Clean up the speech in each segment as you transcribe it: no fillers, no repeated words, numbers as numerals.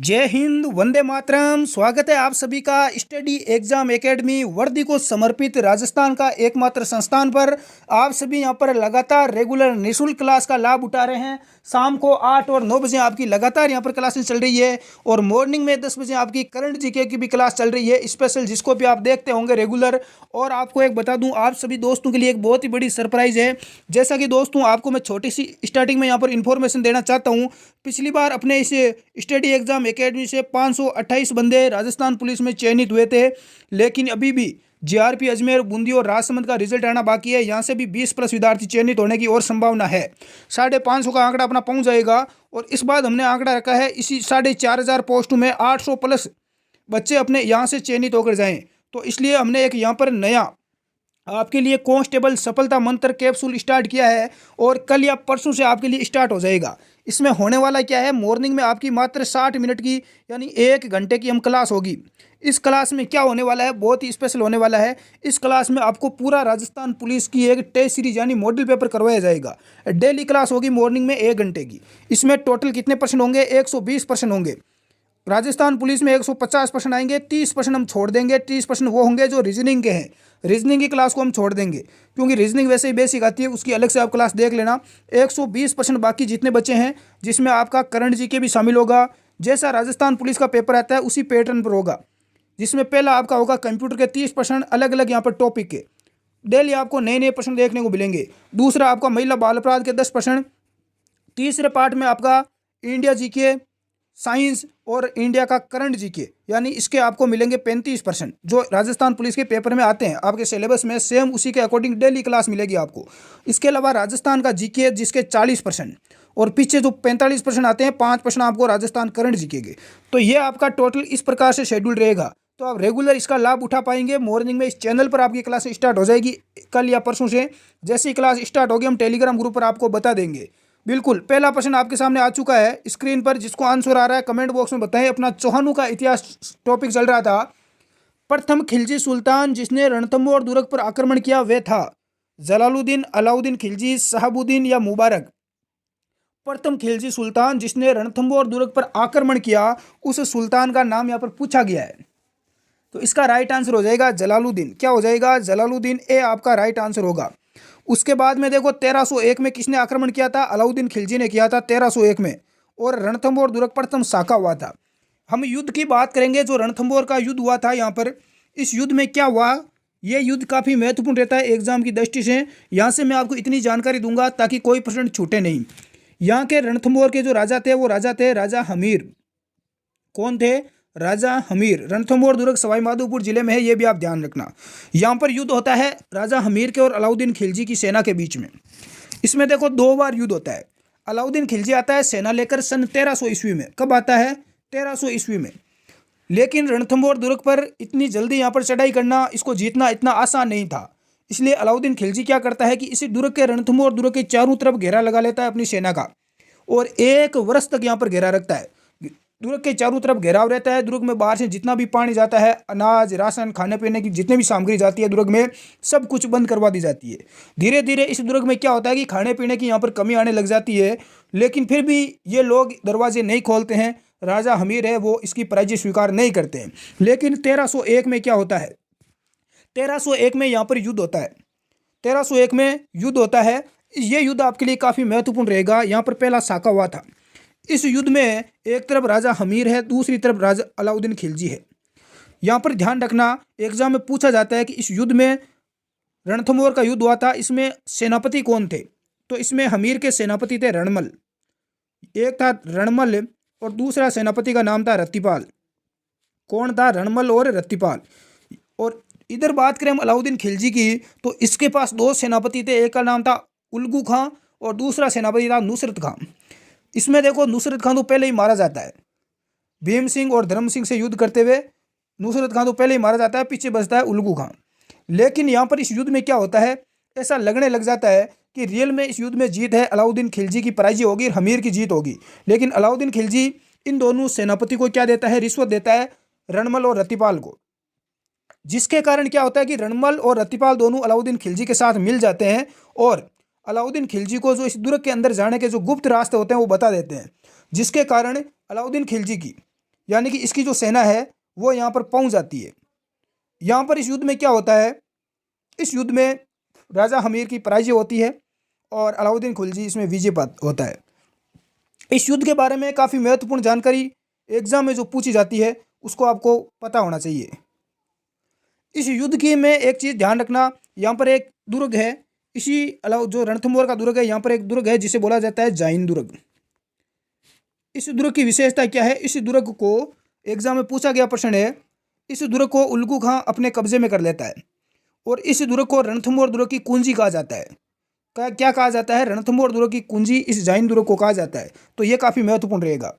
जय हिंद, वंदे मातरम। स्वागत है आप सभी का स्टडी एग्जाम एकेडमी वर्दी को समर्पित राजस्थान का एकमात्र संस्थान पर। आप सभी यहां पर लगातार रेगुलर निःशुल्क क्लास का लाभ उठा रहे हैं। शाम को 8 और 9 बजे आपकी लगातार यहां पर क्लासेस चल रही है और मॉर्निंग में 10 बजे आपकी करंट जीके की भी क्लास चल रही है स्पेशल, जिसको भी आप देखते होंगे रेगुलर। और आपको एक बता दूं, आप सभी दोस्तों के लिए एक बहुत ही बड़ी सरप्राइज है। जैसा कि दोस्तों आपको मैं छोटी सी स्टार्टिंग में यहाँ पर इन्फॉर्मेशन देना चाहता हूँ। पिछली बार अपने इस स्टडी एग्जाम एकेडमी से 528 बंदे राजस्थान पुलिस में चयनित हुए थे, लेकिन अभी भी जीआरपी अजमेर, बूंदी और राजसमंद का रिजल्ट आना बाकी है। यहाँ से भी 20+ विद्यार्थी चयनित होने की और संभावना है। 550 का आंकड़ा अपना पहुंच जाएगा। और इस बार हमने आंकड़ा रखा है इसी 4500 पोस्ट में 800+ बच्चे अपने यहाँ से चयनित होकर जाएं। तो इसलिए हमने एक यहाँ पर नया आपके लिए कांस्टेबल सफलता मंत्र कैप्सूल स्टार्ट किया है और कल या परसों से आपके लिए स्टार्ट हो जाएगा। इसमें होने वाला क्या है, मॉर्निंग में आपकी मात्र 60 मिनट की यानी 1 घंटे की हम क्लास होगी। इस क्लास में क्या होने वाला है, बहुत ही स्पेशल होने वाला है। इस क्लास में आपको पूरा राजस्थान पुलिस की एक टेस्ट सीरीज यानी मॉडल पेपर करवाया जाएगा। डेली क्लास होगी मॉर्निंग में 1 घंटे की। इसमें टोटल कितने परसेंट होंगे, 120% होंगे। राजस्थान पुलिस में 150% आएंगे, 30% हम छोड़ देंगे। 30% वो होंगे जो रीजनिंग के हैं। रीजनिंग की क्लास को हम छोड़ देंगे क्योंकि रीजनिंग वैसे ही बेसिक आती है, उसकी अलग से आप क्लास देख लेना। 120% बाकी जितने बच्चे हैं, जिसमें आपका करंट जीके भी शामिल होगा। जैसा राजस्थान पुलिस का पेपर आता है उसी पैटर्न पर होगा, जिसमें पहला आपका होगा कंप्यूटर के 30% अलग अलग यहाँ पर टॉपिक के। डेली आपको नए नए प्रश्न देखने को मिलेंगे। दूसरा आपका महिला बाल अपराध के 10%। तीसरे पार्ट में आपका इंडिया जीके, साइंस और इंडिया का करंट जीके, यानी इसके आपको मिलेंगे 35%, जो राजस्थान पुलिस के पेपर में आते हैं आपके सिलेबस में। सेम उसी के अकॉर्डिंग डेली क्लास मिलेगी आपको। इसके अलावा राजस्थान का जीके जिसके 40% और पीछे जो 45% आते हैं, 5% आपको राजस्थान करंट जीके के। तो ये आपका टोटल इस प्रकार से शेड्यूल रहेगा। तो आप रेगुलर इसका लाभ उठा पाएंगे। मॉर्निंग में इस चैनल पर आपकी क्लास स्टार्ट हो जाएगी कल या परसों से। जैसे ही क्लास स्टार्ट होगी हम टेलीग्राम ग्रुप पर आपको बता देंगे। बिल्कुल, पहला प्रश्न आपके सामने आ चुका है स्क्रीन पर, जिसको आंसर आ रहा है कमेंट बॉक्स में बताएं। अपना चौहानों का इतिहास टॉपिक चल रहा था। प्रथम खिलजी सुल्तान जिसने रणथंबोर और दुर्ग पर आक्रमण किया वह था जलालुद्दीन, अलाउद्दीन खिलजी, शहाबुद्दीन या मुबारक। प्रथम खिलजी सुल्तान जिसने रणथंबोर और दुर्ग पर आक्रमण किया, उस सुल्तान का नाम यहाँ पर पूछा गया है। तो इसका राइट आंसर हो जाएगा जलालुद्दीन। क्या हो जाएगा, जलालुद्दीन। ए आपका राइट आंसर होगा। उसके बाद में देखो 1301 में किसने आक्रमण किया था, अलाउद्दीन खिलजी ने किया था 1301 में। और रणथंबोर दुर्ग पर प्रथम साका हुआ था। हम युद्ध की बात करेंगे, जो रणथंबोर का युद्ध हुआ था यहाँ पर। इस युद्ध में क्या हुआ, ये युद्ध काफ़ी महत्वपूर्ण रहता है एग्जाम की दृष्टि से। यहाँ से मैं आपको इतनी जानकारी दूंगा ताकि कोई प्रश्न छूटे नहीं। यहाँ के रणथंबोर के जो राजा थे वो राजा थे राजा हमीर। कौन थे, राजा हमीर। रणथंबोर दुर्ग सवाई माधोपुर जिले में है, ये भी आप ध्यान रखना। यहाँ पर युद्ध होता है राजा हमीर के और अलाउद्दीन खिलजी की सेना के बीच में। इसमें देखो 2 बार युद्ध होता है। अलाउद्दीन खिलजी आता है सेना लेकर सन 1300 ईस्वी में। कब आता है, 1300 ईस्वी में। लेकिन रणथंबोर दुर्ग पर इतनी जल्दी यहाँ पर चढ़ाई करना, इसको जीतना इतना आसान नहीं था। इसलिए अलाउद्दीन खिलजी क्या करता है कि इसी दुर्ग के, रणथंबोर दुर्ग के चारों तरफ घेरा लगा लेता है अपनी सेना का और 1 वर्ष तक यहाँ पर घेरा रखता है। दुर्ग के चारों तरफ घेराव रहता है। दुर्ग में बाहर से जितना भी पानी जाता है, अनाज, राशन, खाने पीने की जितनी भी सामग्री जाती है दुर्ग में, सब कुछ बंद करवा दी जाती है। धीरे धीरे इस दुर्ग में क्या होता है कि खाने पीने की यहाँ पर कमी आने लग जाती है। लेकिन फिर भी ये लोग दरवाजे नहीं खोलते हैं। राजा हमीर है वो इसकी पराजय स्वीकार नहीं करते हैं। लेकिन 1301 में क्या होता है, 1301 में यहाँ पर युद्ध होता है। 1301 में युद्ध होता है। ये युद्ध आपके लिए काफ़ी महत्वपूर्ण रहेगा। यहाँ पर पहला साका हुआ था। इस युद्ध में एक तरफ राजा हमीर है, दूसरी तरफ राजा अलाउद्दीन खिलजी है। यहाँ पर ध्यान रखना, एग्जाम में पूछा जाता है कि इस युद्ध में, रणथंबोर का युद्ध हुआ था, इसमें सेनापति कौन थे। तो इसमें हमीर के सेनापति थे रणमल। एक था रणमल और दूसरा सेनापति का नाम था रत्तीपाल। कौन था, रणमल और रत्तीपाल। और इधर बात करें हम अलाउद्दीन खिलजी की, तो इसके पास 2 सेनापति थे। एक का नाम था उल्गू खां और दूसरा सेनापति था नुसरत खां। इसमें देखो नुसरत खां तो पहले ही मारा जाता है। भीम सिंह और धर्म सिंह से युद्ध करते हुए नुसरत खां तो पहले ही मारा जाता है, पीछे बचता है उल्गू खां। लेकिन यहाँ पर इस युद्ध में क्या होता है, ऐसा लगने लग जाता है कि रियल में इस युद्ध में जीत है अलाउद्दीन खिलजी की, पराजय होगी और हमीर की जीत होगी। लेकिन अलाउद्दीन खिलजी इन दोनों सेनापति को क्या देता है, रिश्वत देता है, रणमल और रत्तीपाल को। जिसके कारण क्या होता है कि रणमल और रत्तीपाल दोनों अलाउद्दीन खिलजी के साथ मिल जाते हैं और अलाउद्दीन खिलजी को जो इस दुर्ग के अंदर जाने के जो गुप्त रास्ते होते हैं वो बता देते हैं। जिसके कारण अलाउद्दीन खिलजी की यानी कि इसकी जो सेना है वो यहाँ पर पहुँच जाती है। यहाँ पर इस युद्ध में क्या होता है, इस युद्ध में राजा हमीर की पराजय होती है और अलाउद्दीन खिलजी इसमें विजय प्राप्त होता है। इस युद्ध के बारे में काफ़ी महत्वपूर्ण जानकारी एग्जाम में जो पूछी जाती है उसको आपको पता होना चाहिए। इस युद्ध की में एक चीज़ ध्यान रखना, यहाँ पर एक दुर्ग है, इसी अलावा जो रणथंभौर का दुर्ग है, यहाँ पर एक दुर्ग है जिसे बोला जाता है जाइन दुर्ग। इस दुर्ग की विशेषता क्या है, इस दुर्ग को एग्जाम में पूछा गया प्रश्न है। इस दुर्ग को उल्गू खां अपने कब्जे में कर लेता है और इस दुर्ग को रणथंभौर दुर्ग की कुंजी कहा जाता है। क्या कहा जाता है, रणथंभौर दुर्ग की कुंजी इस जाइन दुर्ग को कहा जाता है। तो ये काफ़ी महत्वपूर्ण रहेगा।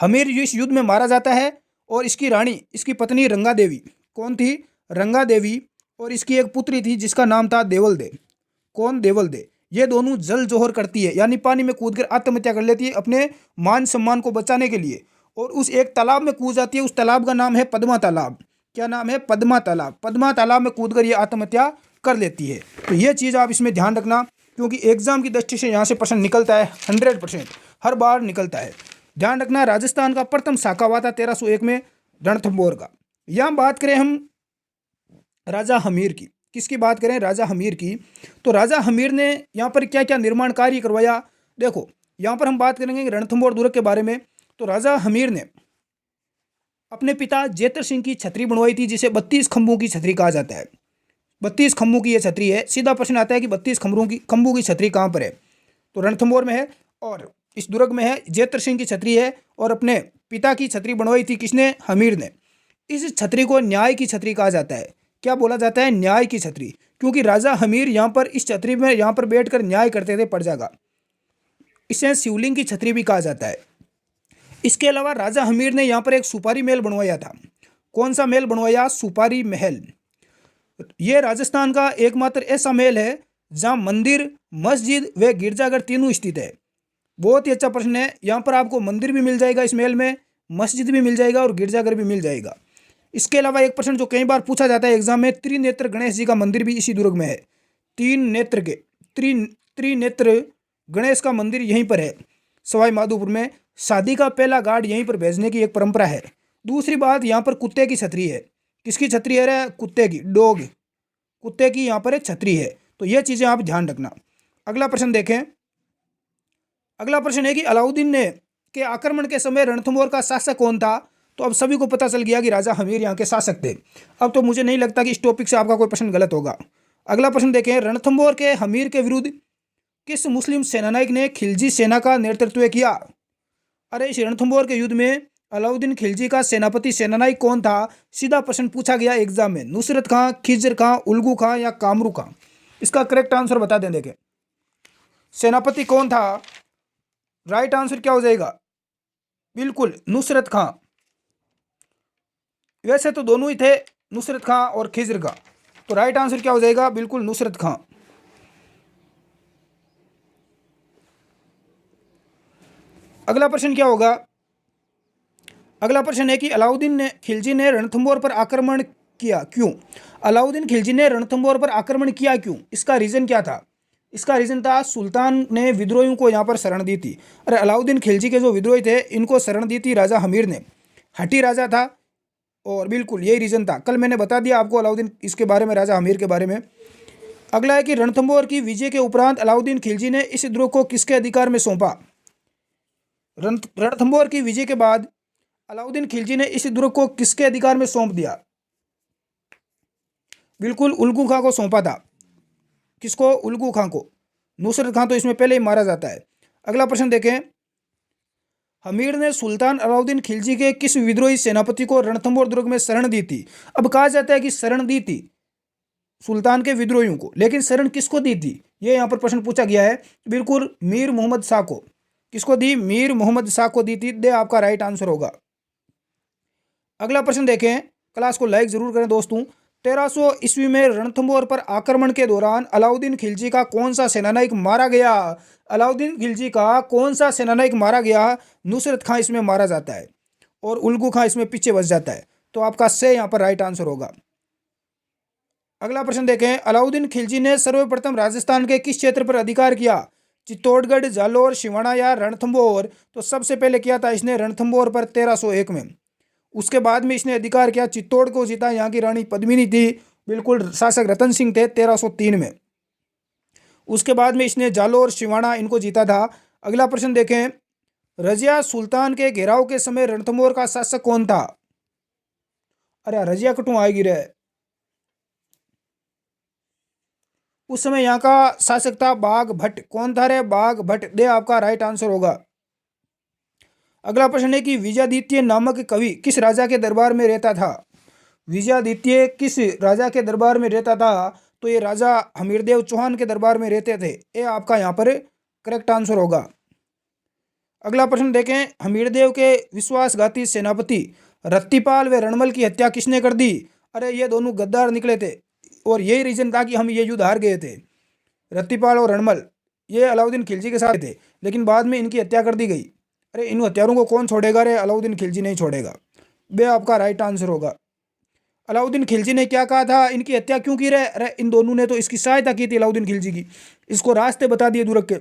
हमीर इस युद्ध में मारा जाता है और इसकी रानी, इसकी पत्नी रंगा देवी, कौन थी, रंगा देवी, और इसकी एक पुत्री थी जिसका नाम था देवल दे। कौन, देवल दे। ये दोनों जल जोहर करती है, यानी पानी में कूदकर आत्महत्या कर लेती है अपने मान सम्मान को बचाने के लिए, और उस एक तालाब में कूद जाती है। उस तालाब का नाम है पद्मा तालाब। क्या नाम है, पद्मा तालाब। पद्मा तालाब में कूदकर ये आत्महत्या कर लेती है। तो ये चीज़ आप इसमें ध्यान रखना, क्योंकि एग्जाम की दृष्टि से यहाँ से प्रश्न निकलता है, 100% हर बार निकलता है। ध्यान रखना, राजस्थान का प्रथम शाखा हुआ था 1301 में रणथंभौर का। यहाँ बात करें हम राजा हमीर की, किसकी बात करें, राजा हमीर की, तो राजा हमीर ने यहाँ पर क्या क्या निर्माण कार्य करवाया। देखो यहाँ पर हम बात करेंगे रणथंभौर दुर्ग के बारे में। तो राजा हमीर ने अपने पिता जेतर सिंह की छतरी बनवाई थी, जिसे 32 खंभों की छतरी कहा जाता है। 32 खंभों की ये छतरी है। सीधा प्रश्न आता है कि 32 खंभों की छतरी कहाँ पर है, तो रणथंभौर में है और इस दुर्ग में है। जेतर सिंह की छतरी है और अपने पिता की छतरी बनवाई थी किसने, हमीर ने। इस छतरी को न्याय की छतरी कहा जाता है। क्या बोला जाता है, न्याय की छतरी, क्योंकि राजा हमीर यहाँ पर इस छतरी में यहाँ पर बैठकर न्याय करते थे प्रजा का। इसे शिवलिंग की छतरी भी कहा जाता है। इसके अलावा राजा हमीर ने यहाँ पर एक सुपारी महल बनवाया था। कौन सा महल बनवाया, सुपारी महल। ये राजस्थान का एकमात्र ऐसा महल है जहाँ मंदिर, मस्जिद व गिरजाघर तीनों स्थित है। बहुत ही अच्छा प्रश्न है। यहाँ पर आपको मंदिर भी मिल जाएगा इस महल में, मस्जिद भी मिल जाएगा और गिरजाघर भी मिल जाएगा। इसके अलावा एक प्रश्न जो कई बार पूछा जाता है एग्जाम में, त्रिनेत्र गणेश जी का मंदिर भी इसी दुर्ग में है। तीन नेत्र के त्रिनेत्र गणेश का मंदिर यहीं पर है सवाई माधोपुर में। शादी का पहला गार्ड यहीं पर भेजने की एक परंपरा है। दूसरी बात, यहाँ पर कुत्ते की छतरी है। किसकी छतरी है रे, कुत्ते की, डॉग, कुत्ते की यहाँ पर एक छतरी है। तो ये चीज़ें आप ध्यान रखना। अगला प्रश्न देखें। अगला प्रश्न है कि अलाउद्दीन ने के आक्रमण के समय रणथंभौर का शासक कौन था। तो अब सभी को पता चल गया कि राजा हमीर यहाँ के शासक थे। अब तो मुझे नहीं लगता कि इस टॉपिक से आपका कोई प्रश्न गलत होगा। अगला प्रश्न देखें, रणथंभौर के हमीर के विरुद्ध किस मुस्लिम सेनानायक ने खिलजी सेना का नेतृत्व किया। अरे इस रणथंभौर के युद्ध में अलाउद्दीन खिलजी का सेनापति सेनानायक कौन था, सीधा प्रश्न पूछा गया एग्जाम में। नुसरत खां, खिजर खां, उल्गू खां या कामरू खां। इसका करेक्ट आंसर बता दें। देखें सेनापति कौन था, राइट आंसर क्या हो जाएगा, बिल्कुल नुसरत खां। वैसे तो दोनों ही थे, नुसरत खां और खिजर खां। तो राइट आंसर क्या हो जाएगा, बिल्कुल नुसरत खां। अगला प्रश्न क्या होगा। अगला प्रश्न है कि अलाउद्दीन खिलजी ने रणथंभौर पर आक्रमण किया क्यों। अलाउद्दीन खिलजी ने रणथंभौर पर आक्रमण किया क्यों, इसका रीजन क्या था। इसका रीजन था सुल्तान ने विद्रोहियों को यहाँ पर शरण दी थी। अरे अलाउद्दीन खिलजी के जो विद्रोही थे इनको शरण दी थी राजा हमीर ने, हठी राजा था, और बिल्कुल यही रीजन था। कल मैंने बता दिया आपको अलाउद्दीन इसके बारे में, राजा हमीर के बारे में। अगला है कि रणथंभौर की विजय के उपरांत अलाउद्दीन खिलजी ने इस दुर्ग को किसके अधिकार में सौंपा। रणथंभौर की विजय के बाद अलाउद्दीन खिलजी ने इस दुर्ग को किसके अधिकार में सौंप दिया, बिल्कुल उल्गू खां को सौंपा था। किसको, उल्गू खां को। नुसरत खां तो इसमें पहले ही मारा जाता है। अगला प्रश्न देखें, हमीर ने सुल्तान अलाउद्दीन खिलजी के किस विद्रोही सेनापति को रणथंभौर दुर्ग में शरण दी थी। अब कहा जाता है कि शरण दी थी सुल्तान के विद्रोहियों को, लेकिन शरण किसको दी थी, ये यहाँ पर प्रश्न पूछा गया है। बिल्कुल मीर मोहम्मद शाह को। किसको दी, मीर मोहम्मद शाह को दी थी। दे आपका राइट आंसर होगा। अगला प्रश्न देखें, क्लास को लाइक जरूर करें दोस्तों। 1300 ईस्वी में रणथंभौर पर आक्रमण के दौरान अलाउद्दीन खिलजी का कौन सा सेनानायक मारा गया। अलाउद्दीन खिलजी का कौन सा सेनानायक मारा गया। नुसरत खां इसमें मारा जाता है और उल्गू खां इसमें पीछे बच जाता है। तो आपका से यहाँ पर राइट आंसर होगा। अगला प्रश्न देखें, अलाउद्दीन खिलजी ने सर्वप्रथम राजस्थान के किस क्षेत्र पर अधिकार किया। चित्तौड़गढ़, जालोर, सिवाना या रणथंभौर। तो सबसे पहले किया था इसने रणथंभौर पर 1301 में। उसके बाद में इसने अधिकार किया, चित्तौड़ को जीता, यहाँ की रानी पद्मिनी थी, बिल्कुल शासक रतन सिंह थे 1303 में। उसके बाद में इसने जालोर, सिवाना इनको जीता था। अगला प्रश्न देखें, रजिया सुल्तान के घेराव के समय रणथंभौर का शासक कौन था? अरे रजिया कटू आएगी रे। उस समय यहाँ का शासक था बाघ भट्ट। कौन था रे? बाघ भट्ट। दे आपका राइट आंसर होगा। अगला प्रश्न है कि विजयादित्य नामक कवि किस राजा के दरबार में रहता था? विजयादित्य किस राजा के दरबार में रहता था? तो ये राजा हमीरदेव चौहान के दरबार में रहते थे। ये आपका यहाँ पर करेक्ट आंसर होगा। अगला प्रश्न देखें, हमीरदेव के विश्वासघाती सेनापति रत्तीपाल व रणमल की हत्या किसने कर दी? अरे ये दोनों गद्दार निकले थे और यही रीजन था कि हम ये युद्ध हार गए थे। रत्तीपाल और रणमल ये अलाउद्दीन खिलजी के साथ थे, लेकिन बाद में इनकी हत्या कर दी गई। अरे इन हत्यारों को कौन छोड़ेगा रे? अलाउद्दीन खिलजी नहीं छोड़ेगा। बे आपका राइट आंसर होगा। अलाउद्दीन खिलजी ने क्या कहा था? इनकी हत्या क्यों की रे? अरे इन दोनों ने तो इसकी सहायता की थी अलाउद्दीन खिलजी की, इसको रास्ते बता दिए दूरक के।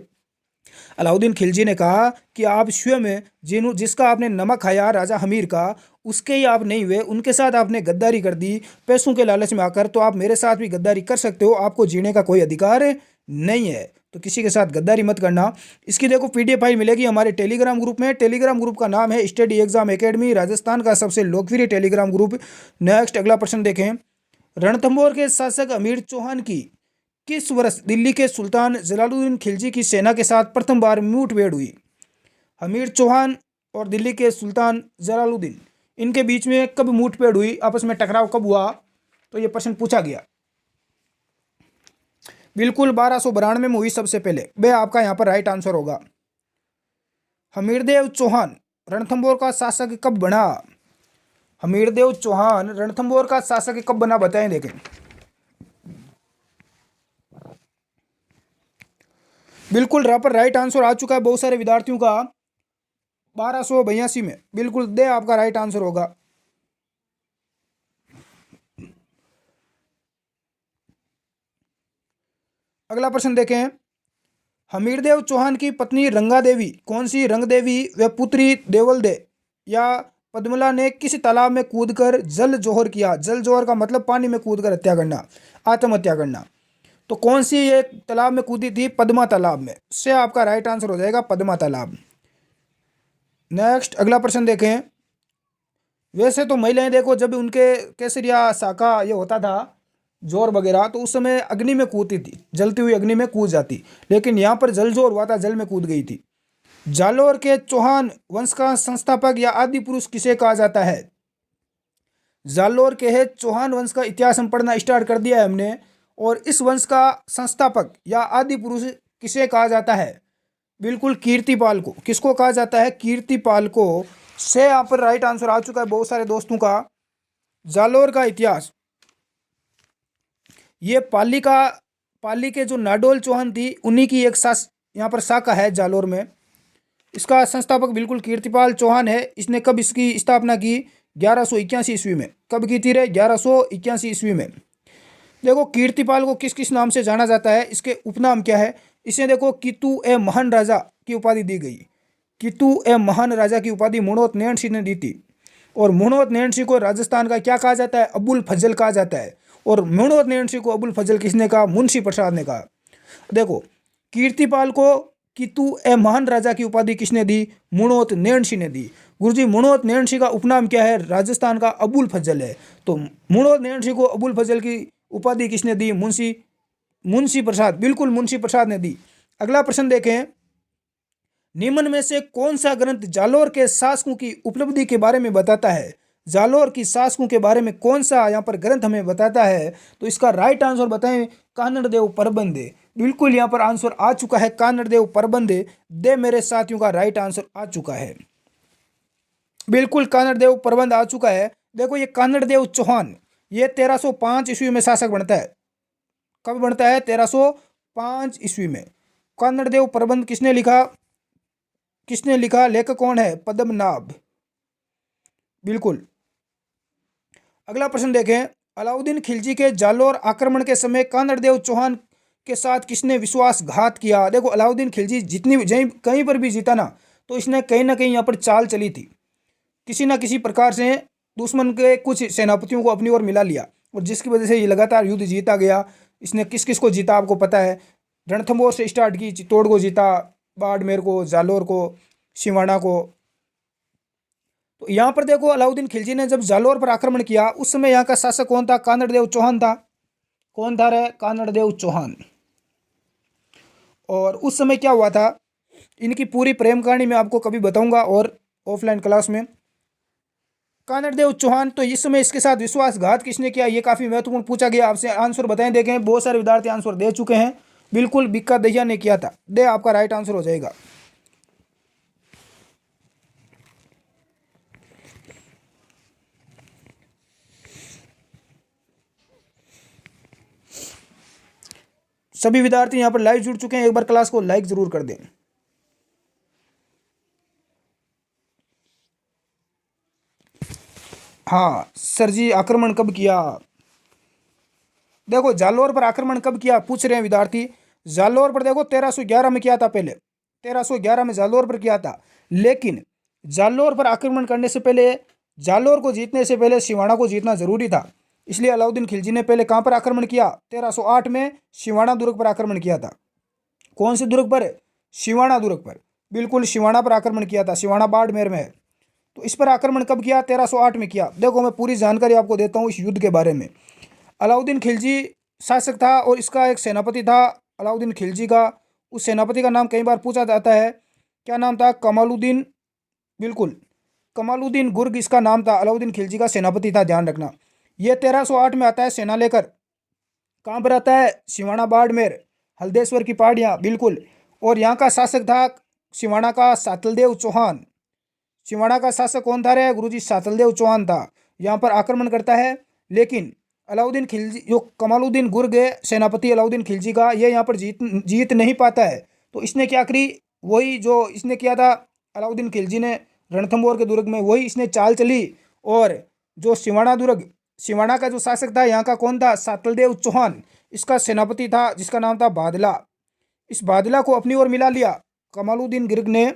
अलाउद्दीन खिलजी ने कहा कि आप स्वयं जिसका आपने नमक खाया राजा हमीर का, उसके ही आप नहीं हुए, उनके साथ आपने गद्दारी कर दी पैसों के लालच में आकर, तो आप मेरे साथ भी गद्दारी कर सकते हो, आपको जीने का कोई अधिकार नहीं है, तो किसी के साथ गद्दारी मत करना। इसकी देखो पीडीएफ फाइल मिलेगी हमारे टेलीग्राम ग्रुप में। टेलीग्राम ग्रुप का नाम है स्टडी एग्जाम एकेडमी, राजस्थान का सबसे लोकप्रिय टेलीग्राम ग्रुप। नेक्स्ट अगला प्रश्न देखें, रणथंभौर के शासक हमीर चौहान की किस वर्ष दिल्ली के सुल्तान जलालुद्दीन खिलजी की सेना के साथ प्रथम बार मुठभेड़ हुई? हमीर चौहान और दिल्ली के सुल्तान जलालुद्दीन, इनके बीच में कब मुठभेड़ हुई, आपस में टकराव कब हुआ? तो ये प्रश्न पूछा गया। बिल्कुल 1292 में हुई सबसे पहले। वह आपका यहाँ पर राइट आंसर होगा। हमीरदेव चौहान रणथंभौर का शासक कब बना? हमीरदेव चौहान रणथंभौर का शासक कब बना, बताएं देखें। बिल्कुल यहाँ पर राइट आंसर आ चुका है बहुत सारे विद्यार्थियों का, 1282 में। बिल्कुल दे आपका राइट आंसर होगा। अगला प्रश्न देखें, हमीरदेव चौहान की पत्नी रंगा देवी कौन सी? रंग देवी व पुत्री देवल या पद्मला ने किस तालाब में कूदकर जल जोहर किया? जल जोहर का मतलब पानी में कूदकर हत्या करना, आत्महत्या करना। तो कौन सी ये तालाब में कूदी थी? पद्मा तालाब में। से आपका राइट आंसर हो जाएगा पद्मा तालाब। नेक्स्ट अगला प्रश्न देखें, वैसे तो महिलाएं देखो जब उनके केसरिया शाखा ये होता था जोर वगैरह, तो उस समय अग्नि में कूदती थी, जलती हुई अग्नि में कूद जाती, लेकिन यहाँ पर जल जोर हुआ था, जल में कूद गई थी। जालोर के चौहान वंश का संस्थापक या आदि पुरुष किसे कहा जाता है? जालोर के है चौहान वंश का इतिहास हम पढ़ना स्टार्ट कर दिया है हमने, और इस वंश का संस्थापक या आदि पुरुष किसे कहा जाता है? बिल्कुल कीर्तिपाल को। किसको कहा जाता है? कीर्तिपाल को। से यहाँ पर राइट आंसर आ चुका है बहुत सारे दोस्तों का। जालोर का इतिहास, ये पाली के जो नाडोल चौहान थी उन्हीं की एक यहाँ पर शाखा है जालोर में। इसका संस्थापक बिल्कुल कीर्तिपाल चौहान है। इसने कब इसकी स्थापना की? 1181 ईस्वी में। कब की थी रे? 1181 ईस्वी में। देखो कीर्तिपाल को किस किस नाम से जाना जाता है, इसके उपनाम क्या है? इसे देखो कितु ए महान राजा की उपाधि दी गई। कितु ए महान राजा की उपाधि मुणोत नैन सिंह ने दी थी। और मुणोत नैन सिंह को राजस्थान का क्या कहा जाता है? अबुल फजल कहा जाता है। और मुणोत नैन सिंह को अबुल फजल किसने कहा? मुंशी प्रसाद ने कहा। देखो कीर्तिपाल को कितु ए महान राजा की उपाधि किसने दी? मुणोत नैन सिंह ने दी। गुरुजी मुणोत नैन सिंह का उपनाम क्या है? राजस्थान का अबुल फजल है। तो मुणोत नैन सिंह को अबुल फजल की उपाधि किसने दी? मुंशी प्रसाद। बिल्कुल मुंशी प्रसाद ने दी। अगला प्रश्न देखें, निम्न में से कौन सा ग्रंथ जालोर के शासकों की उपलब्धि के बारे में बताता है? जालोर की शासकों के बारे में कौन सा यहाँ पर ग्रंथ हमें बताता है? तो इसका राइट आंसर बताएं, कानड़ देव प्रबंध। बिल्कुल यहाँ पर आंसर आ चुका है कानड़ देव प्रबंध। दे मेरे साथियों का राइट आंसर आ चुका है। बिल्कुल कानड़ देव प्रबंध आ चुका है। देखो ये कानड़ देव चौहान ये 1305 ईस्वी में शासक बनता है। कब बनता है? 1305 ईस्वी में। कानड़ देव प्रबंध किसने लिखा? लेखक कौन है? पद्मनाभ। बिल्कुल। अगला प्रश्न देखें, अलाउद्दीन खिलजी के जालोर आक्रमण के समय कानड़ देव चौहान के साथ किसने विश्वासघात किया। देखो अलाउद्दीन खिलजी जितनी कहीं पर भी जीता ना, तो इसने कहीं ना कहीं यहाँ पर चाल चली थी, किसी ना किसी प्रकार से दुश्मन के कुछ सेनापतियों को अपनी ओर मिला लिया, और जिसकी वजह से ये लगातार युद्ध जीता गया। इसने किस किस को जीता आपको पता है, रणथंभौर से स्टार्ट की, चित्तौड़ को जीता, बाड़मेर को, जालोर को, सिवाना को। तो यहाँ पर देखो अलाउद्दीन खिलजी ने जब जालोर पर आक्रमण किया, उस समय यहाँ का शासक कौन था, कानड़देव चौहान था। कौन था रे, कानड़देव चौहान। और उस समय क्या हुआ था, इनकी पूरी प्रेम कहानी मैं आपको कभी बताऊंगा और ऑफलाइन क्लास में। कानड़देव चौहान, तो इस समय इसके साथ विश्वासघात किसने किया, ये काफी महत्वपूर्ण पूछा गया आपसे। आंसर बताएं, देखें बहुत सारे विद्यार्थी आंसर दे चुके हैं। बिल्कुल बिक्का दहिया ने किया था, दे आपका राइट आंसर हो जाएगा। सभी विद्यार्थी यहाँ पर लाइव जुड़ चुके हैं, एक बार क्लास को लाइक जरूर कर दें। हाँ सर जी, आक्रमण कब किया। देखो जालोर पर आक्रमण कब किया पूछ रहे हैं विद्यार्थी। जालोर पर देखो 1311 में किया था, पहले 1311 में जालोर पर किया था। लेकिन जालोर पर आक्रमण करने से पहले, जालोर को जीतने से पहले सिवाना को जीतना जरूरी था। इसलिए अलाउद्दीन खिलजी ने पहले कहाँ पर आक्रमण किया, 1308 में सिवाना दुर्ग पर आक्रमण किया था। कौन से दुर्ग पर, सिवाना दुर्ग पर, बिल्कुल सिवाना पर आक्रमण किया था। सिवाना बाड़मेर में है। तो इस पर आक्रमण कब किया, 1308 में किया। देखो मैं पूरी जानकारी आपको देता हूँ इस युद्ध के बारे में। अलाउद्दीन खिलजी शासक था और इसका एक सेनापति था अलाउद्दीन खिलजी का। उस सेनापति का नाम कई बार पूछा जाता है, क्या नाम था, कमालुद्दीन। बिल्कुल कमालुद्दीन गुर्ग इसका नाम था, अलाउद्दीन खिलजी का सेनापति था, ध्यान रखना। ये 1308 में आता है सेना लेकर। कहाँ पर आता है, सिवाना बाड़मेर, हल्देश्वर की पहाड़ियाँ, बिल्कुल। और यहाँ का शासक था सिवाना का सातलदेव चौहान। सिवाना का शासक कौन था रे गुरुजी, सातलदेव चौहान था। यहाँ पर आक्रमण करता है, लेकिन अलाउद्दीन खिलजी, जो कमालुद्दीन गुर्ग है सेनापति अलाउद्दीन खिलजी का, ये यहाँ पर जीत नहीं पाता है। तो इसने क्या करी, वही जो इसने किया था अलाउद्दीन खिलजी ने रणथंभौर के दुर्ग में, वही इसने चाल चली। और जो सिवाना दुर्ग, सिवाना का जो शासक था यहाँ का कौन था, सातलदेव चौहान, इसका सेनापति था जिसका नाम था बादला। इस बादला को अपनी ओर मिला लिया कमालुद्दीन गुर्ग ने,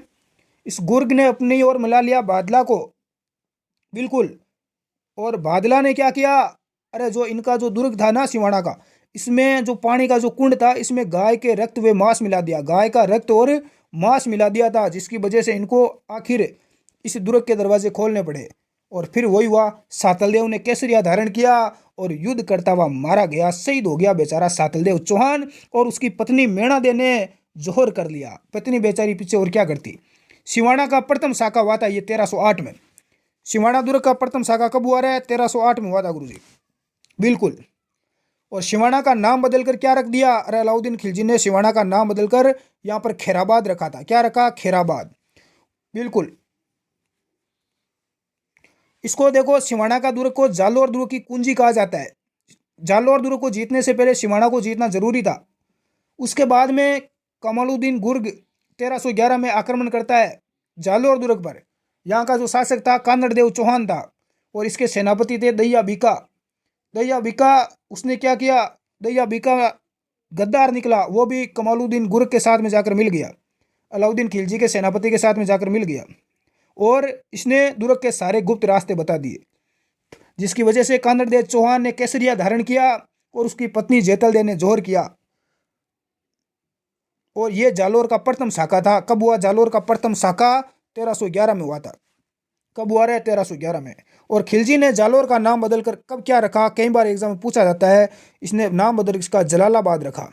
इस गुर्ग ने अपनी ओर मिला लिया बादला को, बिल्कुल। और बादला ने क्या किया, अरे जो इनका जो दुर्ग था ना सिवाना का, इसमें जो पानी का जो कुंड था, इसमें गाय के रक्त व मांस मिला दिया, गाय का रक्त और मांस मिला दिया था, जिसकी वजह से इनको आखिर इस दुर्ग के दरवाजे खोलने पड़े। और फिर वही हुआ, सातलदेव ने केसरिया धारण किया और युद्ध करता हुआ मारा गया, शहीद हो गया बेचारा सातलदेव चौहान। और उसकी पत्नी मेणा दे ने जोहर कर लिया। पत्नी बेचारी पीछे और क्या करती। सिवाना का प्रथम शाखा हुआ था ये 1308 में। सिवाना दुर्ग का प्रथम शाखा कब हुआ रहा है, 1308 में हुआ था गुरुजी, बिल्कुल। और सिवाना का नाम बदलकर क्या रख दिया, अरे अलाउद्दीन खिलजी ने सिवाना का नाम बदलकर यहाँ पर खैराबाद रखा था। क्या रखा, खैराबाद, बिल्कुल। इसको देखो, सिवाना का दुर्ग को जालोर दुर्ग की कुंजी कहा जाता है। जालोर दुर्ग को जीतने से पहले सिवाना को जीतना जरूरी था। उसके बाद में कमालुद्दीन गुर्ग 1311 में आक्रमण करता है जालोर दुर्ग पर। यहाँ का जो शासक था कानड़देव चौहान था, और इसके सेनापति थे दैया बीका। दैया बीका, उसने क्या किया, दैया बीका गद्दार निकला, वो भी कमालुद्दीन गुर्ग के साथ में जाकर मिल गया, अलाउद्दीन खिलजी के सेनापति के साथ में जाकर मिल गया। और इसने दुर्ग के सारे गुप्त रास्ते बता दिए, जिसकी वजह से कानड़देव चौहान ने केसरिया धारण किया और उसकी पत्नी जेतलदेव ने जोहर किया। और ये जालोर का प्रथम शाखा था। कब हुआ जालोर का प्रथम शाखा, 1311 में हुआ था। कब हुआ रहा है, 1311 में। और खिलजी ने जालोर का नाम बदलकर कब क्या रखा, कई बार एग्जाम में पूछा जाता है। इसने नाम बदल इसका जलालाबाद रखा।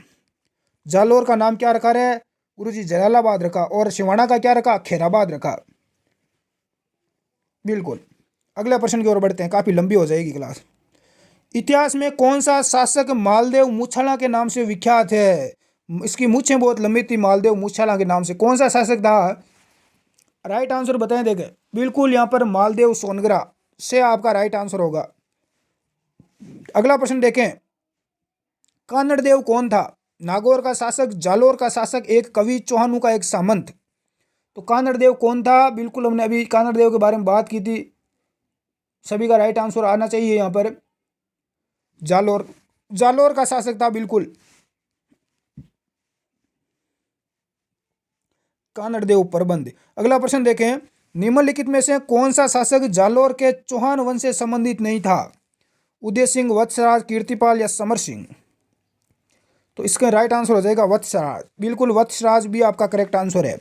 जालोर का नाम क्या रखा रहे गुरुजी, जलालाबाद रखा। और सिवाना का क्या रखा, खैराबाद रखा, बिल्कुल। अगले प्रश्न की ओर बढ़ते हैं, काफी लंबी हो जाएगी क्लास। इतिहास में कौन सा शासक मालदेव मूछाला के नाम से विख्यात है। इसकी मूछें बहुत लंबी थी, मालदेव मूछाला के नाम से। कौन सा शासक था, राइट आंसर बताएं। देखें, बिल्कुल यहाँ पर मालदेव सोनगरा से आपका राइट आंसर होगा। अगला प्रश्न देखें, कानड़देव कौन था। नागौर का शासक, जालोर का शासक, एक कवि, चौहानों का एक सामंत। तो कानड़देव कौन था, बिल्कुल हमने अभी कानड़देव के बारे में बात की थी। सभी का राइट आंसर आना चाहिए यहाँ पर। जालोर, जालोर का शासक था, बिल्कुल। कानड़देव प्रबंध। अगला प्रश्न देखें, निम्नलिखित में से कौन सा शासक जालोर के चौहान वंश से संबंधित नहीं था? उदय सिंह, वत्सराज, कीर्तिपाल या समर सिंह? तो इसका राइट आंसर हो जाएगा वत्सराज। बिल्कुल, वत्सराज भी आपका करेक्ट आंसर है।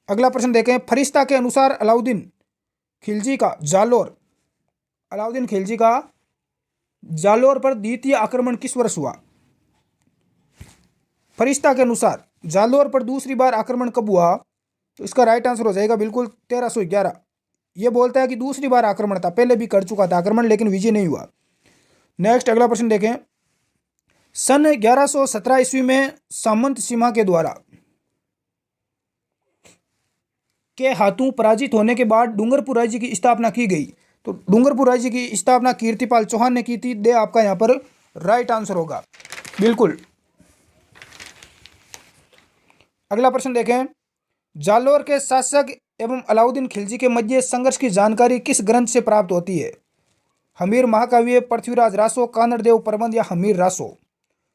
अगला प्रश्न देखें, फरिश्ता के अनुसार अलाउद्दीन खिलजी का जालोर पर द्वितीय आक्रमण किस वर्ष हुआ? फरिश्ता के अनुसार जालोर पर दूसरी बार आक्रमण कब हुआ? तो इसका राइट आंसर हो जाएगा बिल्कुल 1311। ये बोलता है कि दूसरी बार आक्रमण था, पहले भी कर चुका था आक्रमण लेकिन विजय नहीं हुआ। नेक्स्ट अगला प्रश्न देखें, सन 1117 ईस्वी में सामंत सीमा के द्वारा के हाथों पराजित होने के बाद डूंगरपुर राज्य की स्थापना की गई। तो डूंगरपुर राज्य की स्थापना कीर्तिपाल चौहान ने की थी। दे आपका यहाँ पर राइट आंसर होगा। बिल्कुल। अगला प्रश्न देखें, जालोर के शासक एवं अलाउद्दीन खिलजी के मध्य संघर्ष की जानकारी किस ग्रंथ से प्राप्त होती है? हमीर महाकाव्य, पृथ्वीराज रासो, कानड़देव प्रबंध या हमीर रासो?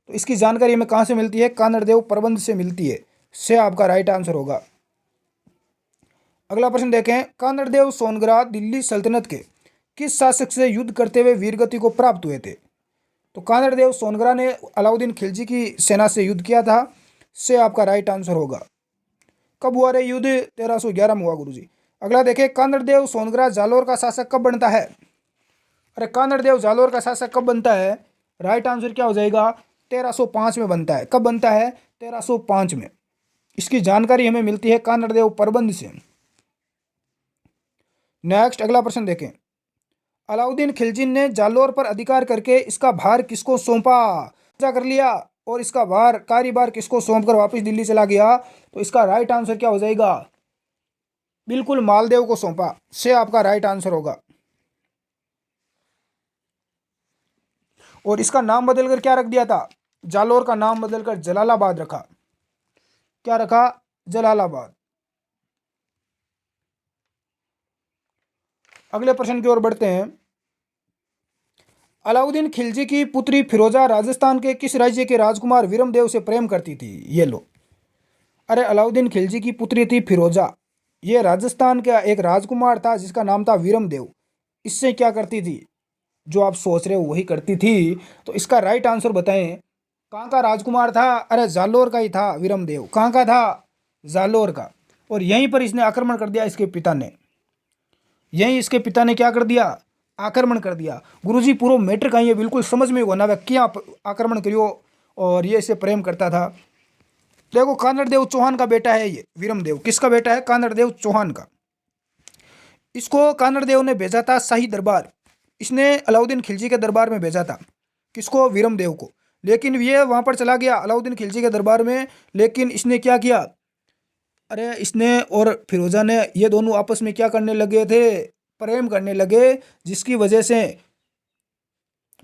तो इसकी जानकारी हमें कहाँ से मिलती है? कानड़देव प्रबंध से मिलती है। से आपका राइट आंसर होगा। अगला प्रश्न देखें, कानड़देव सोनगरा दिल्ली सल्तनत के किस शासक से युद्ध करते हुए वीरगति को प्राप्त हुए थे? तो कानड़देव सोनगरा ने अलाउद्दीन खिलजी की सेना से युद्ध किया था। से आपका राइट आंसर होगा। कब हुआ रे युद्ध? 1311 में हुआ गुरुजी। अगला देखें, कानड़देव सोनगरा जालोर का शासक कब बनता है? अरे कानड़देव जालोर का शासक कब बनता है? राइट आंसर क्या हो जाएगा? 1305 में बनता है। कब बनता है? 1305 में। इसकी जानकारी हमें मिलती है कानड़देव प्रबंध से। नेक्स्ट अगला प्रश्न देखें, अलाउद्दीन खिलजी ने जालोर पर अधिकार करके इसका भार किसको सौंपा? कब्जा कर लिया और इसका कार्यभार किसको सौंपकर वापस दिल्ली चला गया? तो इसका राइट आंसर क्या हो जाएगा? बिल्कुल, मालदेव को सौंपा। से आपका राइट आंसर होगा। और इसका नाम बदलकर क्या रख दिया था? जालोर का नाम बदलकर जलालाबाद रखा। क्या रखा? जलालाबाद। अगले प्रश्न की ओर बढ़ते हैं। अलाउद्दीन खिलजी की पुत्री फिरोजा राजस्थान के किस राज्य के राजकुमार वीरमदेव से प्रेम करती थी? ये लो। अरे अलाउद्दीन खिलजी की पुत्री थी फिरोजा। ये राजस्थान का एक राजकुमार था जिसका नाम था वीरमदेव। इससे क्या करती थी? जो आप सोच रहे हो वही करती थी। तो इसका राइट आंसर बताएं। कहाँ का राजकुमार था? अरे जालोर का ही था वीरमदेव। कहाँ का था? जालोर का। और यहीं पर इसने आक्रमण कर दिया। इसके पिता ने क्या कर दिया? आक्रमण कर दिया। गुरुजी पूरा मैटर कहीं है बिल्कुल समझ में होना वह क्या आक्रमण करियो। और ये इसे प्रेम करता था। देखो, कानड़देव चौहान का बेटा है ये वीरमदेव। किसका बेटा है? कानड़देव चौहान का। इसको कानड़देव ने भेजा था शाही दरबार। इसने अलाउद्दीन खिलजी के दरबार में भेजा था। किसको? वीरमदेव को। लेकिन ये वहाँ पर चला गया अलाउद्दीन खिलजी के दरबार में। लेकिन इसने क्या किया? अरे इसने और फिरोजा ने ये दोनों आपस में क्या करने लगे थे? प्रेम करने लगे, जिसकी वजह से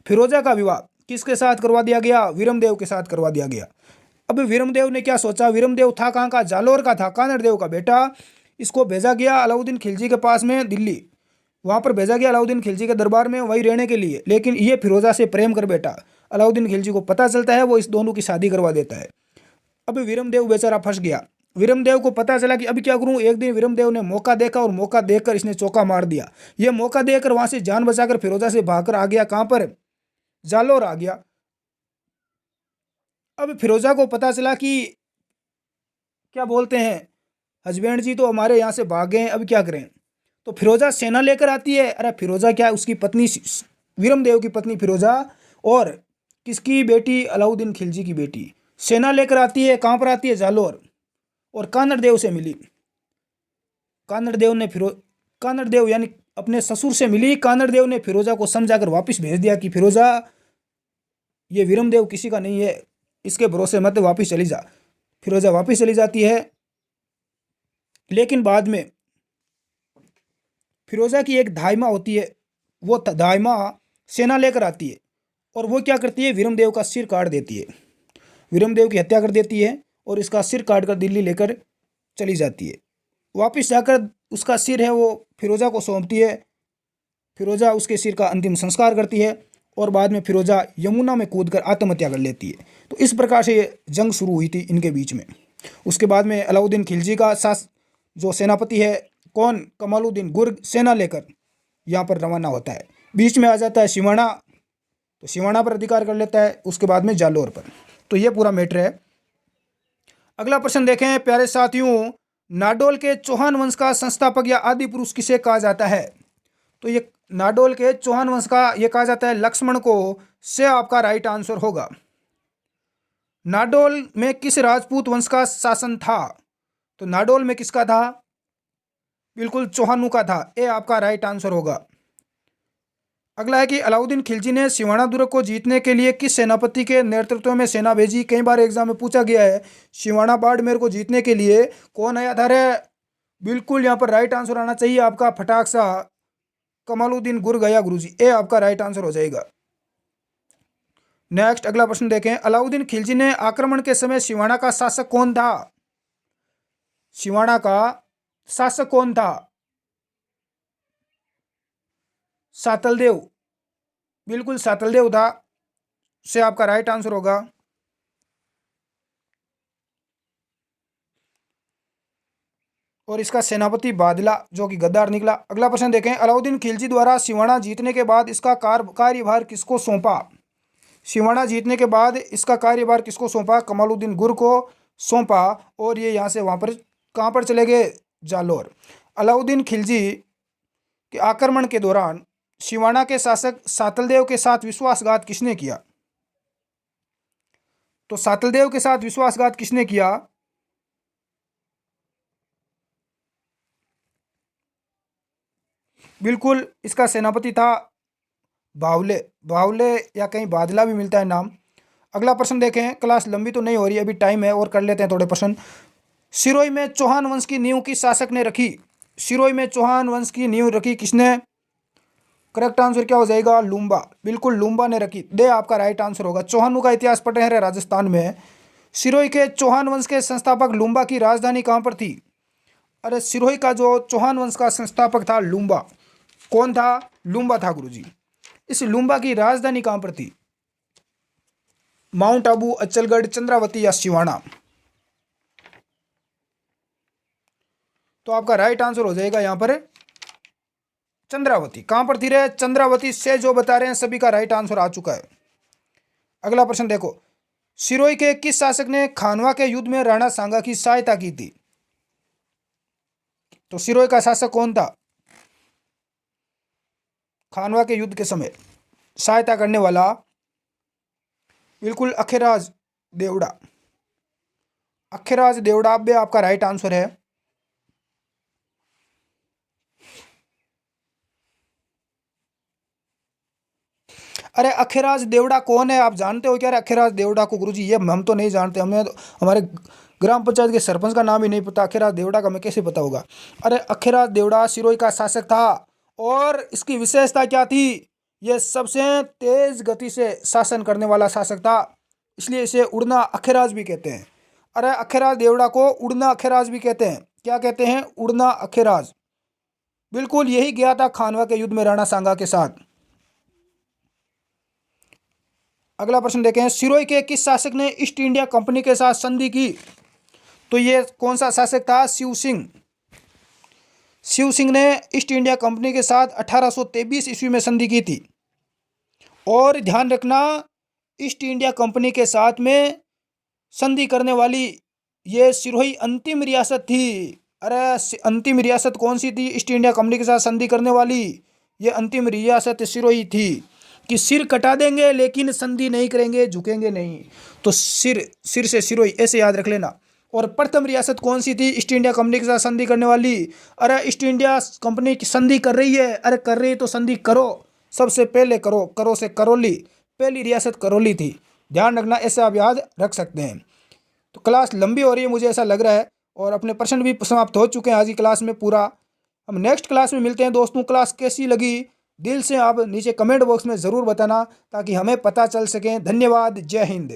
फिरोजा का विवाह किसके साथ करवा दिया गया? वीरमदेव के साथ करवा दिया गया। अब वीरमदेव ने क्या सोचा? वीरमदेव था कहाँ का? जालोर का था, कानड़देव का बेटा। इसको भेजा गया अलाउद्दीन खिलजी के पास में दिल्ली। वहाँ पर भेजा गया अलाउद्दीन खिलजी के दरबार में वहीं रहने के लिए। लेकिन ये फिरोजा से प्रेम कर बैठा। अलाउद्दीन खिलजी को पता चलता है, वो इस दोनों की शादी करवा देता है। अब वीरमदेव बेचारा फंस गया। वीरमदेव को पता चला कि अभी क्या करूं। एक दिन वीरमदेव ने मौका देखा और मौका देखकर इसने चौका मार दिया। ये मौका देकर वहां से जान बचाकर फिरोजा से भागकर आ गया। कहां पर? जालोर आ गया। अब फिरोजा को पता चला कि क्या बोलते हैं, हस्बैंड जी तो हमारे यहाँ से भाग गए, अब क्या करें? तो फिरोजा सेना लेकर आती है। अरे फिरोजा क्या, उसकी पत्नी वीरमदेव की पत्नी फिरोजा और किसकी बेटी? अलाउद्दीन खिलजी की बेटी सेना लेकर आती है। कहाँ पर आती है? जालोर। और कानड़देव से मिली। कानड़देव यानी अपने ससुर से मिली। कानड़देव ने फिरोजा को समझाकर वापस भेज दिया कि फिरोजा, ये वीरमदेव किसी का नहीं है, इसके भरोसे मत, वापस चली जा। फिरोजा वापस चली जाती है। लेकिन बाद में फिरोजा की एक धाइमा होती है। वो धाइमा सेना लेकर आती है और वो क्या करती है? वीरमदेव का सिर काट देती है। वीरमदेव की हत्या कर देती है और इसका सिर काट कर दिल्ली लेकर चली जाती है। वापस जाकर उसका सिर है वो फिरोजा को सौंपती है। फिरोजा उसके सिर का अंतिम संस्कार करती है और बाद में फिरोजा यमुना में कूदकर आत्महत्या कर लेती है। तो इस प्रकार से ये जंग शुरू हुई थी इनके बीच में। उसके बाद में अलाउद्दीन खिलजी का जो सेनापति है कौन, कमालुद्दीन गुर्ग सेना लेकर यहाँ पर रवाना होता है। बीच में आ जाता है सिवाना, तो सिवाना पर अधिकार कर लेता है, उसके बाद में जालोर पर। तो ये पूरा मैटर है। अगला प्रश्न देखें प्यारे साथियों, नाडोल के चौहान वंश का संस्थापक या आदि पुरुष किसे कहा जाता है? तो ये नाडोल के चौहान वंश का ये कहा जाता है लक्ष्मण को, से आपका राइट आंसर होगा। नाडोल में किस राजपूत वंश का शासन था? तो नाडोल में किसका था? बिल्कुल चौहानों का था, ये आपका राइट आंसर होगा। अगला है कि अलाउद्दीन खिलजी ने सिवाना दुर्ग को जीतने के लिए किस सेनापति के नेतृत्व में सेना भेजी? कई बार एग्जाम में पूछा गया है, सिवाना बाड़मेर को जीतने के लिए कौन आया था रे? बिल्कुल यहाँ पर राइट आंसर आना चाहिए आपका फटाक सा, कमालुद्दीन गुर्ग आया गुरुजी, ये आपका राइट आंसर हो जाएगा। नेक्स्ट अगला प्रश्न देखें, अलाउद्दीन खिलजी ने आक्रमण के समय सिवाना का शासक कौन था? सिवाना का शासक कौन था? सातलदेव, बिल्कुल सातलदेव था, से आपका राइट आंसर होगा। और इसका सेनापति बादला जो कि गद्दार निकला। अगला प्रश्न देखें, अलाउद्दीन खिलजी द्वारा सिवाना जीतने के बाद इसका कार्यभार किसको सौंपा? सिवाना जीतने के बाद इसका कार्यभार किसको सौंपा? कमालुद्दीन गुर्ग को सौंपा, और ये यहाँ से वहाँ पर कहाँ पर चले गए? जालोर। अलाउद्दीन खिलजी के आक्रमण के दौरान सिवाना के शासक सातलदेव के साथ विश्वासघात किसने किया? तो सातलदेव के साथ विश्वासघात किसने किया? बिल्कुल इसका सेनापति था बावले, बावले या कहीं बादला भी मिलता है नाम। अगला प्रश्न देखें, क्लास लंबी तो नहीं हो रही, अभी टाइम है और कर लेते हैं थोड़े प्रश्न। सिरोही में चौहान वंश की नींव किस शासक ने रखी? सिरोही में चौहान वंश की नींव रखी किसने? करेक्ट आंसर क्या हो जाएगा? लूम्बा, बिल्कुल लूम्बा ने रखी, दे आपका राइट आंसर होगा। चौहानों का इतिहास पढ़ रहे हैं राजस्थान में। सिरोही के चौहान वंश के संस्थापक लूम्बा की राजधानी कहाँ पर थी? अरे सिरोही का जो चौहान वंश का संस्थापक था लूम्बा, कौन था? लूम्बा था गुरुजी। इस लूम्बा की राजधानी कहाँ पर थी? माउंट आबू, अचलगढ़, चंद्रावती या सिवाना? तो आपका राइट आंसर हो जाएगा यहाँ पर चंद्रावती। कहां पर थी रे? चंद्रावती, से जो बता रहे हैं सभी का राइट आंसर आ चुका है। अगला प्रश्न देखो, सिरोही के किस शासक ने खानवा के युद्ध में राणा सांगा की सहायता की थी? तो सिरोही का शासक कौन था? खानवा के युद्ध के समय सहायता करने वाला बिल्कुल अखेराज देवड़ा। अखेराज देवड़ा भी आपका राइट आंसर है। अरे अखेराज देवड़ा कौन है? आप जानते हो क्या अखेराज देवड़ा को? गुरुजी ये हम तो नहीं जानते, हमें तो हमारे ग्राम पंचायत के सरपंच का नाम ही नहीं पता, अखेराज देवड़ा का हमें कैसे पता होगा? अरे अखेराज देवड़ा सिरोही का शासक था, और इसकी विशेषता क्या थी? ये सबसे तेज गति से शासन करने वाला शासक था, इसलिए इसे उड़ना अखेराज भी कहते हैं। अरे अखेराज देवड़ा को उड़ना अखेराज भी कहते हैं। क्या कहते हैं? उड़ना अखेराज। बिल्कुल यही गया था खानवा के युद्ध में राणा सांगा के साथ। अगला प्रश्न देखें, सिरोही के किस शासक ने ईस्ट इंडिया कंपनी के साथ संधि की? तो ये कौन सा शासक था? शिव सिंह। शिव सिंह ने ईस्ट इंडिया कंपनी के साथ 1823 ईस्वी में संधि की थी। और ध्यान रखना, ईस्ट इंडिया कंपनी के साथ में संधि करने वाली ये सिरोही अंतिम रियासत थी। अरे अंतिम रियासत कौन सी थी ईस्ट इंडिया कंपनी के साथ संधि करने वाली? ये अंतिम रियासत सिरोही थी कि सिर कटा देंगे लेकिन संधि नहीं करेंगे, झुकेंगे नहीं। तो सिर से सिरोही, ऐसे याद रख लेना। और प्रथम रियासत कौन सी थी ईस्ट इंडिया कंपनी के साथ संधि करने वाली? अरे ईस्ट इंडिया कंपनी की संधि कर रही है, अरे कर रही है तो संधि करो, सबसे पहले करो, करो से करौली, पहली रियासत करौली थी। ध्यान रखना, ऐसे आप याद रख सकते हैं। तो क्लास लंबी हो रही है मुझे ऐसा लग रहा है, और अपने प्रश्न भी समाप्त हो चुके हैं आज की क्लास में पूरा। हम नेक्स्ट क्लास में मिलते हैं दोस्तों। क्लास कैसी लगी दिल से आप नीचे कमेंट बॉक्स में ज़रूर बताना, ताकि हमें पता चल सके। धन्यवाद, जय हिंद।